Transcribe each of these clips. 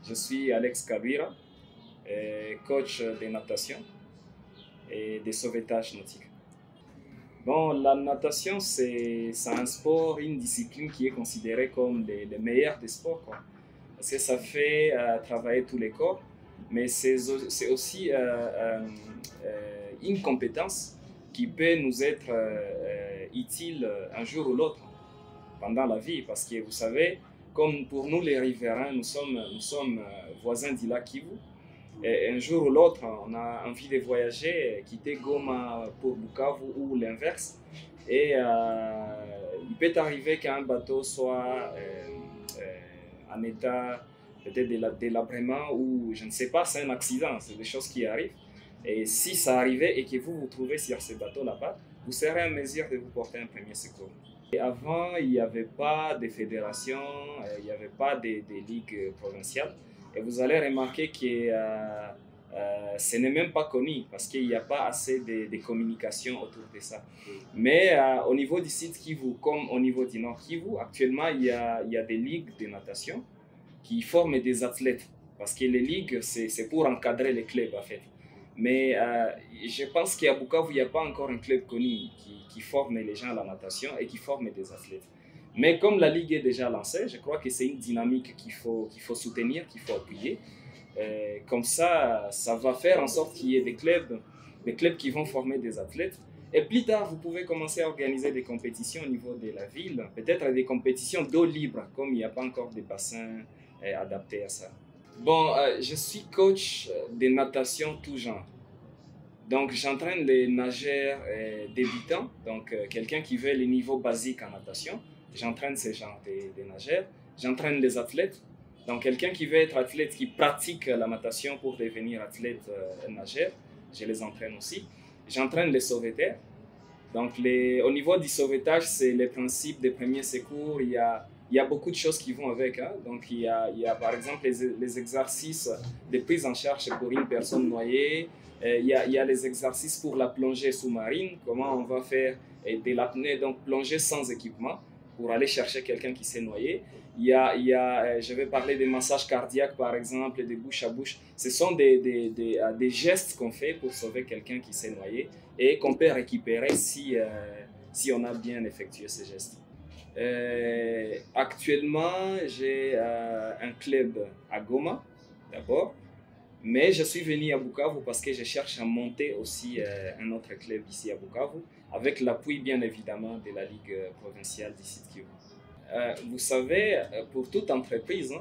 Je suis Alex Kaluira, coach de natation et de sauvetage nautique. Bon, la natation, c'est un sport, une discipline qui est considérée comme les meilleurs des sports, quoi. Parce que ça fait travailler tous les corps, mais c'est aussi une compétence qui peut nous être utile un jour ou l'autre pendant la vie. Parce que vous savez, comme pour nous les riverains, nous sommes voisins du lac Kivu. Et un jour ou l'autre, on a envie de voyager, quitter Goma pour Bukavu ou l'inverse. Et il peut arriver qu'un bateau soit en état peut-être de délabrement ou je ne sais pas, c'est un accident, c'est des choses qui arrivent. Et si ça arrivait et que vous vous trouvez sur ce bateau là-bas, vous serez en mesure de vous porter un premier secours. Et avant, il n'y avait pas de fédération, il n'y avait pas de ligues provinciales. Et vous allez remarquer que ce n'est même pas connu parce qu'il n'y a pas assez de communication autour de ça. Mais au niveau du sud Kivu, comme au niveau du nord Kivu, actuellement, il y a des ligues de natation qui forment des athlètes. Parce que les ligues, c'est pour encadrer les clubs en fait. Mais je pense qu'à Bukavu, il n'y a pas encore un club connu qui forme les gens à la natation et qui forme des athlètes. Mais comme la Ligue est déjà lancée, je crois que c'est une dynamique qu'il faut soutenir, qu'il faut appuyer. Comme ça, ça va faire en sorte qu'il y ait des clubs qui vont former des athlètes. Et plus tard, vous pouvez commencer à organiser des compétitions au niveau de la ville, peut-être des compétitions d'eau libre, comme il n'y a pas encore de bassins adaptés à ça. Bon, je suis coach de natation tout genre. Donc, j'entraîne les nageurs débutants, donc quelqu'un qui veut les niveaux basiques en natation. J'entraîne ces genres de nageurs. J'entraîne les athlètes. Donc, quelqu'un qui veut être athlète, qui pratique la natation pour devenir athlète nageur, je les entraîne aussi. J'entraîne les sauveteurs. Donc, au niveau du sauvetage, c'est les principes des premiers secours. Il y a beaucoup de choses qui vont avec. Hein. Donc, il y a par exemple les exercices de prise en charge pour une personne noyée. Il y a les exercices pour la plongée sous-marine, comment on va faire de l'apnée, donc plonger sans équipement pour aller chercher quelqu'un qui s'est noyé. Je vais parler des massages cardiaques par exemple, des bouche à bouche. Ce sont des gestes qu'on fait pour sauver quelqu'un qui s'est noyé et qu'on peut récupérer si on a bien effectué ces gestes. Actuellement, j'ai un club à Goma d'abord. Mais je suis venu à Bukavu parce que je cherche à monter aussi un autre club ici à Bukavu, avec l'appui bien évidemment de la Ligue provinciale d'ici de Kivu. Vous savez, pour toute entreprise, hein,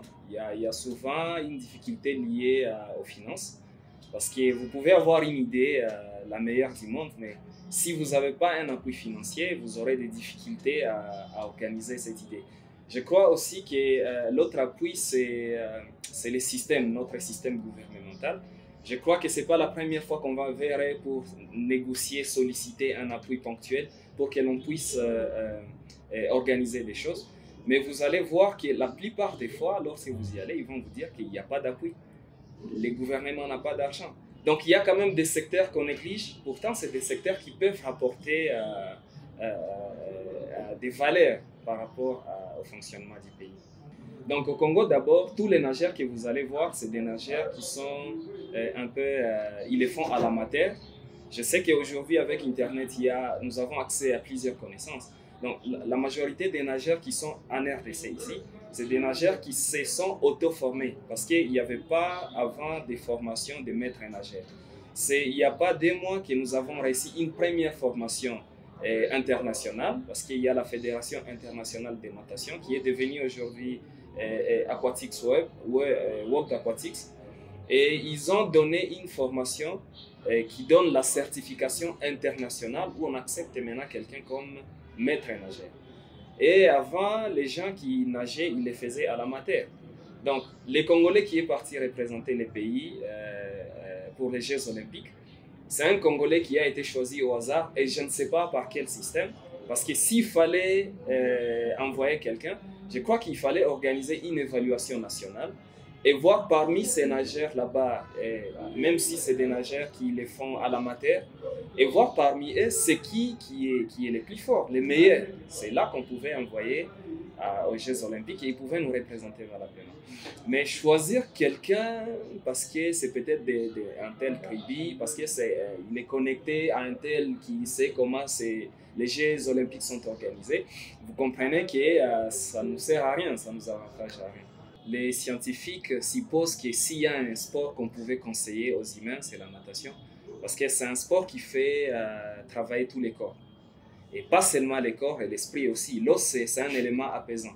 il y a souvent une difficulté liée aux finances. Parce que vous pouvez avoir une idée, la meilleure du monde, mais si vous n'avez pas un appui financier, vous aurez des difficultés à organiser cette idée. Je crois aussi que l'autre appui, c'est le système, notre système gouvernemental. Je crois que ce n'est pas la première fois qu'on va vers pour négocier, solliciter un appui ponctuel pour que l'on puisse organiser des choses. Mais vous allez voir que la plupart des fois, lorsque vous y allez, ils vont vous dire qu'il n'y a pas d'appui. Les gouvernements n'ont pas d'argent. Donc il y a quand même des secteurs qu'on néglige. Pourtant, c'est des secteurs qui peuvent rapporter des valeurs par rapport au fonctionnement du pays. Donc au Congo, d'abord, tous les nageurs que vous allez voir, c'est des nageurs qui sont un peu, ils les font à l'amateur. Je sais qu'aujourd'hui, avec Internet, nous avons accès à plusieurs connaissances. Donc la majorité des nageurs qui sont en RDC ici, c'est des nageurs qui se sont auto-formés parce qu'il n'y avait pas avant des formations de maîtres nageurs. Il n'y a pas 2 mois que nous avons réussi une première formation internationale parce qu'il y a la Fédération internationale de natation qui est devenue aujourd'hui Aquatics Web, World Aquatics. Et ils ont donné une formation qui donne la certification internationale où on accepte maintenant quelqu'un comme maître nageur. Et avant, les gens qui nageaient, ils les faisaient à l'amateur. Donc, les Congolais qui est parti représenter les pays pour les Jeux Olympiques, c'est un Congolais qui a été choisi au hasard et je ne sais pas par quel système. Parce que s'il fallait envoyer quelqu'un, je crois qu'il fallait organiser une évaluation nationale et voir parmi ces nageurs là-bas, même si c'est des nageurs qui les font à l'amateur, et voir parmi eux c'est qui est le plus fort, les meilleurs. C'est là qu'on pouvait envoyer aux Jeux Olympiques et ils pouvaient nous représenter valablement. Mais choisir quelqu'un parce que c'est peut-être un tel tribu, parce que il est connecté à un tel qui sait comment les Jeux Olympiques sont organisés, vous comprenez que ça ne nous sert à rien, ça ne nous avantage à rien. Les scientifiques supposent que s'il y a un sport qu'on pouvait conseiller aux humains, c'est la natation, parce que c'est un sport qui fait travailler tous les corps. Et pas seulement les corps et l'esprit aussi. L'eau, c'est un élément apaisant.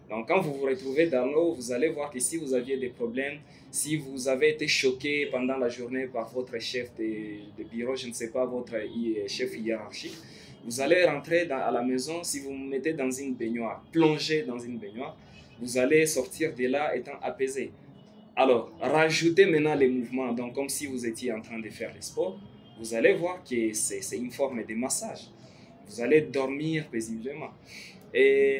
Donc, quand vous vous retrouvez dans l'eau, vous allez voir que si vous aviez des problèmes, si vous avez été choqué pendant la journée par votre chef de bureau, je ne sais pas, votre chef hiérarchique, vous allez rentrer à la maison, si vous vous mettez dans une baignoire, plongé dans une baignoire, vous allez sortir de là étant apaisé. Alors, rajoutez maintenant les mouvements, donc comme si vous étiez en train de faire le sport, vous allez voir que c'est une forme de massage. Vous allez dormir paisiblement. Et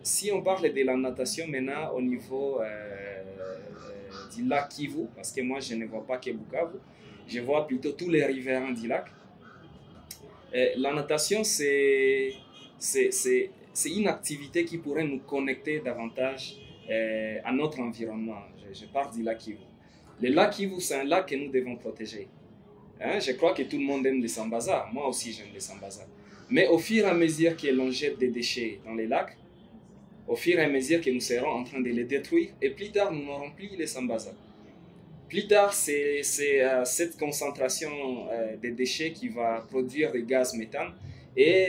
si on parle de la natation maintenant au niveau du lac Kivu, parce que moi je ne vois pas que Bukavu, je vois plutôt tous les riverains du lac. La natation, c'est une activité qui pourrait nous connecter davantage à notre environnement. Je parle du lac Kivu. Le lac Kivu, c'est un lac que nous devons protéger. Hein? Je crois que tout le monde aime les Sambaza. Moi aussi, j'aime les Sambaza. Mais au fur et à mesure que l'on jette des déchets dans les lacs, au fur et à mesure que nous serons en train de les détruire, et plus tard, nous n'aurons plus les Sambaza. Plus tard, c'est cette concentration des déchets qui va produire des gaz méthane. Et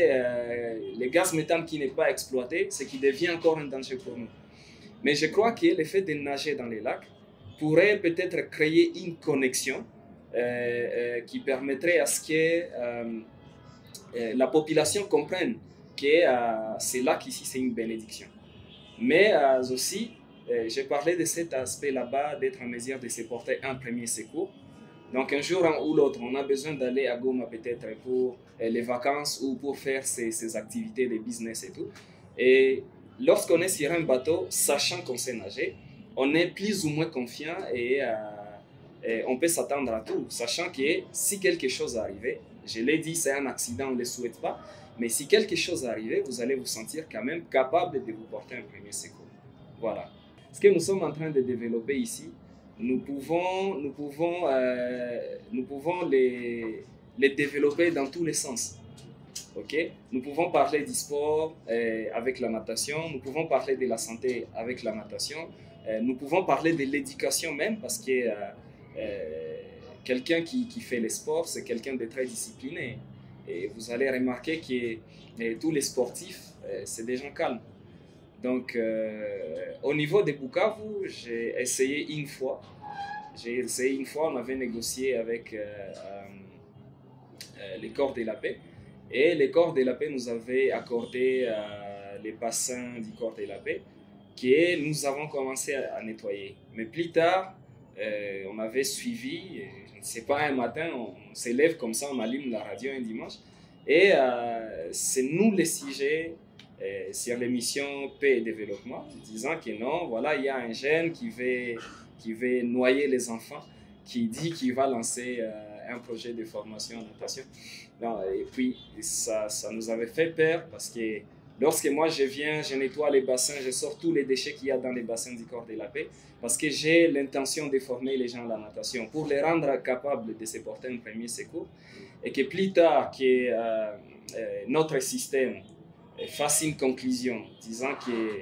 le gaz méthane qui n'est pas exploité, c'est qui devient encore un danger pour nous. Mais je crois que le fait de nager dans les lacs pourrait peut-être créer une connexion qui permettrait à ce que la population comprenne que c'est lac ici, c'est une bénédiction. Mais aussi, j'ai parlé de cet aspect là-bas, d'être en mesure de se porter un premier secours. Donc un jour ou l'autre, on a besoin d'aller à Goma peut-être pour les vacances ou pour faire ses activités de business et tout. Et lorsqu'on est sur un bateau, sachant qu'on sait nager, on est plus ou moins confiant et on peut s'attendre à tout, sachant que si quelque chose arrivait, je l'ai dit, c'est un accident, on ne le souhaite pas, mais si quelque chose arrivait, vous allez vous sentir quand même capable de vous porter un premier secours. Voilà. Ce que nous sommes en train de développer ici, nous pouvons les développer dans tous les sens. Okay? Nous pouvons parler du sport avec la natation, nous pouvons parler de la santé avec la natation, nous pouvons parler de l'éducation même parce que quelqu'un qui fait le sport, c'est quelqu'un de très discipliné. Et vous allez remarquer que tous les sportifs, c'est des gens calmes. Donc, au niveau de Bukavu, j'ai essayé une fois. On avait négocié avec les corps de la paix. Et les corps de la paix nous avaient accordé les bassins du corps de la paix que nous avons commencé à nettoyer. Mais plus tard, on avait suivi, je ne sais pas, un matin, on s'élève comme ça, on allume la radio un dimanche. Et c'est nous les sujets sur l'émission Paix et Développement, disant que non, voilà, il y a un jeune qui veut noyer les enfants, qui dit qu'il va lancer un projet de formation en natation. Non, et puis, ça nous avait fait peur parce que lorsque moi je viens, je nettoie les bassins, je sors tous les déchets qu'il y a dans les bassins du corps de la paix parce que j'ai l'intention de former les gens à la natation pour les rendre capables de se porter un premier secours et que plus tard que notre système fasse une conclusion disant que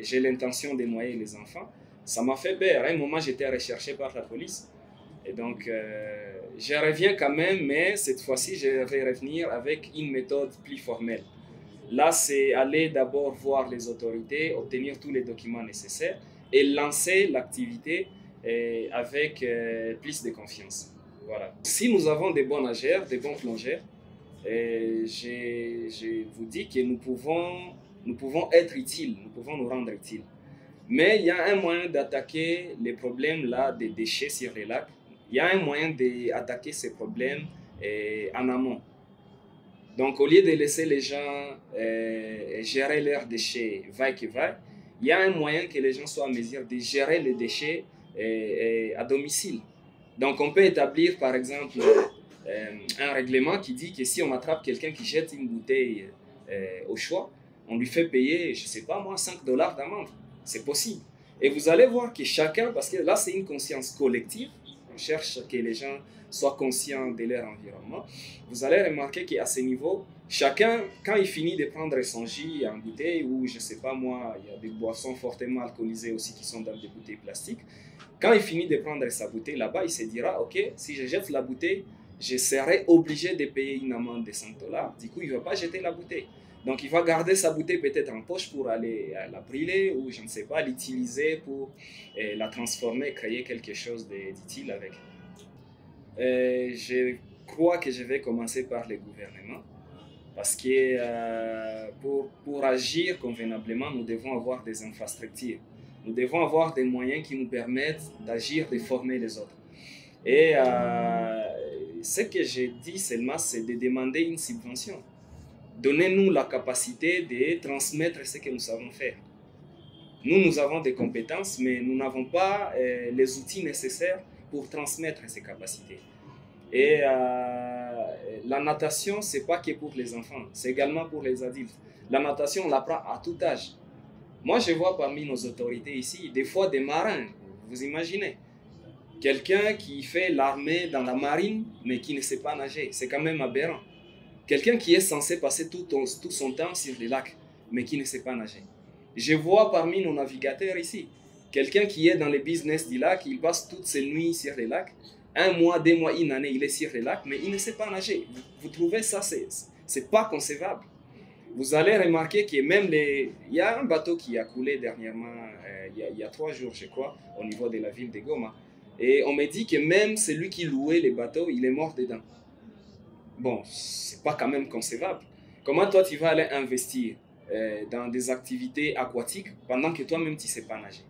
j'ai l'intention de noyer les enfants, ça m'a fait peur. À un moment, j'étais recherché par la police. Et donc, je reviens quand même, mais cette fois-ci, je vais revenir avec une méthode plus formelle. Là, c'est aller d'abord voir les autorités, obtenir tous les documents nécessaires et lancer l'activité avec plus de confiance. Voilà. Si nous avons des bons nageurs, des bons plongeurs, je vous dis que nous pouvons être utiles, nous pouvons nous rendre utiles. Mais il y a un moyen d'attaquer les problèmes là, des déchets sur les lacs. Il y a un moyen d'attaquer ces problèmes en amont. Donc, au lieu de laisser les gens gérer leurs déchets vaille que vaille, il y a un moyen que les gens soient en mesure de gérer les déchets à domicile. Donc, on peut établir, par exemple, un règlement qui dit que si on attrape quelqu'un qui jette une bouteille au choix, on lui fait payer, je ne sais pas moi, 5 dollars d'amende. C'est possible. Et vous allez voir que chacun, parce que là c'est une conscience collective, on cherche que les gens soient conscients de leur environnement, vous allez remarquer qu'à ce niveau, chacun, quand il finit de prendre son jus en bouteille, ou je ne sais pas moi, il y a des boissons fortement alcoolisées aussi qui sont dans des bouteilles plastiques, quand il finit de prendre sa bouteille là-bas, il se dira, ok, si je jette la bouteille, je serai obligé de payer une amende de 5 dollars. Du coup, il ne va pas jeter la bouteille. Donc, il va garder sa bouteille peut-être en poche pour aller la brûler ou, je ne sais pas, l'utiliser pour la transformer, créer quelque chose d'utile avec. Je crois que je vais commencer par le gouvernement parce que pour agir convenablement, nous devons avoir des infrastructures. Nous devons avoir des moyens qui nous permettent d'agir, de former les autres. Et ce que j'ai dit seulement, c'est de demander une subvention. Donnez-nous la capacité de transmettre ce que nous savons faire. Nous avons des compétences, mais nous n'avons pas les outils nécessaires pour transmettre ces capacités. Et la natation, ce n'est pas que pour les enfants, c'est également pour les adultes. La natation, on l'apprend à tout âge. Moi, je vois parmi nos autorités ici, des fois des marins, vous imaginez. Quelqu'un qui fait l'armée dans la marine, mais qui ne sait pas nager, c'est quand même aberrant. Quelqu'un qui est censé passer tout son temps sur les lacs, mais qui ne sait pas nager. Je vois parmi nos navigateurs ici, quelqu'un qui est dans le business du lac, il passe toutes ses nuits sur les lacs, 1 mois, 2 mois, une année, il est sur les lacs, mais il ne sait pas nager. Vous trouvez ça, c'est pas concevable. Vous allez remarquer que même il y a un bateau qui a coulé dernièrement, il y a 3 jours, je crois, au niveau de la ville de Goma. Et on me dit que même celui qui louait les bateaux, il est mort dedans. Bon, c'est pas quand même concevable. Comment toi tu vas aller investir dans des activités aquatiques pendant que toi-même tu ne sais pas nager?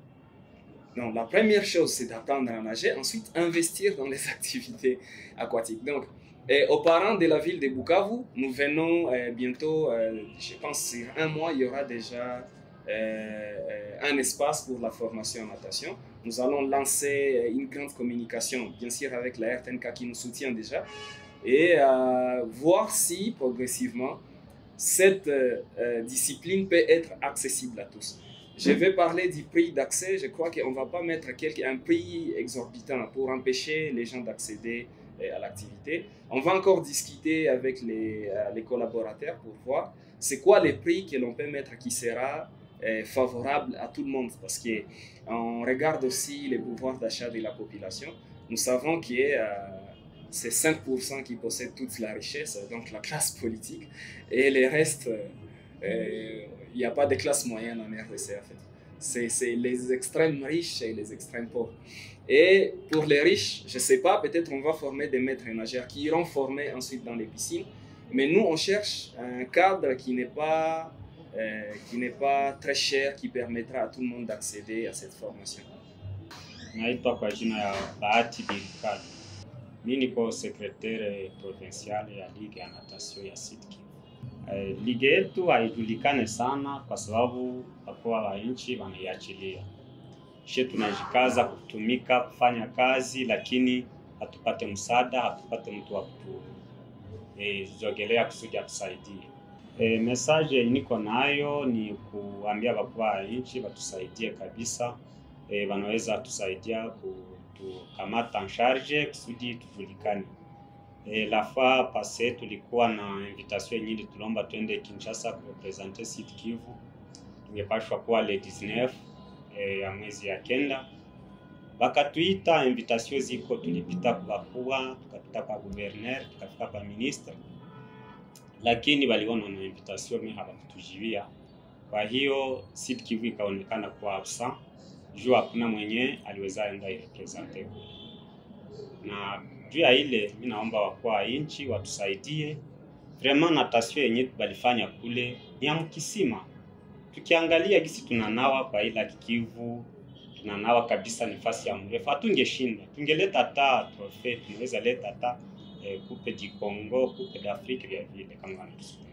Non, la première chose c'est d'apprendre à nager, ensuite investir dans les activités aquatiques. Donc, aux parents de la ville de Bukavu, nous venons bientôt, je pense sur 1 mois, il y aura déjà un espace pour la formation en natation. Nous allons lancer une grande communication, bien sûr avec la RTNK qui nous soutient déjà, et voir si progressivement cette discipline peut être accessible à tous. Je vais parler du prix d'accès. Je crois qu'on ne va pas mettre un prix exorbitant pour empêcher les gens d'accéder à l'activité. On va encore discuter avec les collaborateurs pour voir c'est quoi les prix que l'on peut mettre qui sera favorable à tout le monde, parce qu'on regarde aussi les pouvoirs d'achat de la population. Nous savons que c'est 5% qui possèdent toute la richesse, donc la classe politique, et les restes, il n'y a pas de classe moyenne en RDC en fait. C'est les extrêmes riches et les extrêmes pauvres. Et pour les riches, je ne sais pas, peut-être on va former des maîtres nageurs qui iront former ensuite dans les piscines, mais nous on cherche un cadre qui n'est pas très cher, qui permettra à tout le monde d'accéder à cette formation. Naitwa kwa jina ya Bahati Birikali. Mimi niko sekretari provincial ya Ligue ya Natation ya Sud Kivu. Ligue yetu haijulikane sana kwa sababu wakuu wa nchi wanaiachilia. Sisi tunajikaza kutumika, kufanya kazi, lakini hatupate msaada, hatupate mtu wa kutuzogelea kusudi atusaidie. Message niko nayo ni kuambia wakuu wa nchi watusaidie kabisa. Wanaweza tusaidia kutukamata en charge kusudi tujulikane. La fois passée tulikuwa na invitation nyingi, tulomba twende Kinshasa kurepresenter Sud Kivu. Tungepashwa kuwa le 19 ya mwezi ya 9. Bakatuita, invitation ziko, tulipita kwa wakuu, tukapita kwa gouverneur, tukafika kwa ministre. Lakini waliona na invitation mimi hawakutujibia. Kwa hiyo Sud Kivu ikaonekana kwa absent. Juu hakuna mwenye aliweza enda irepresente. Na juu ya ile, mimi naomba wakuu wa nchi watusaidie. Vraiment natation yenye balifanya kule ni ya mkisima. Tukiangalia gisi tunanawa kwa ila Kivu, tunanawa kabisa nafasi ya mrefu. Hatungeshinda. Tungeleta hata trophée, tunaweza leta hata coupe du Congo, coupe d'Afrique vya vile kama wanatusudia.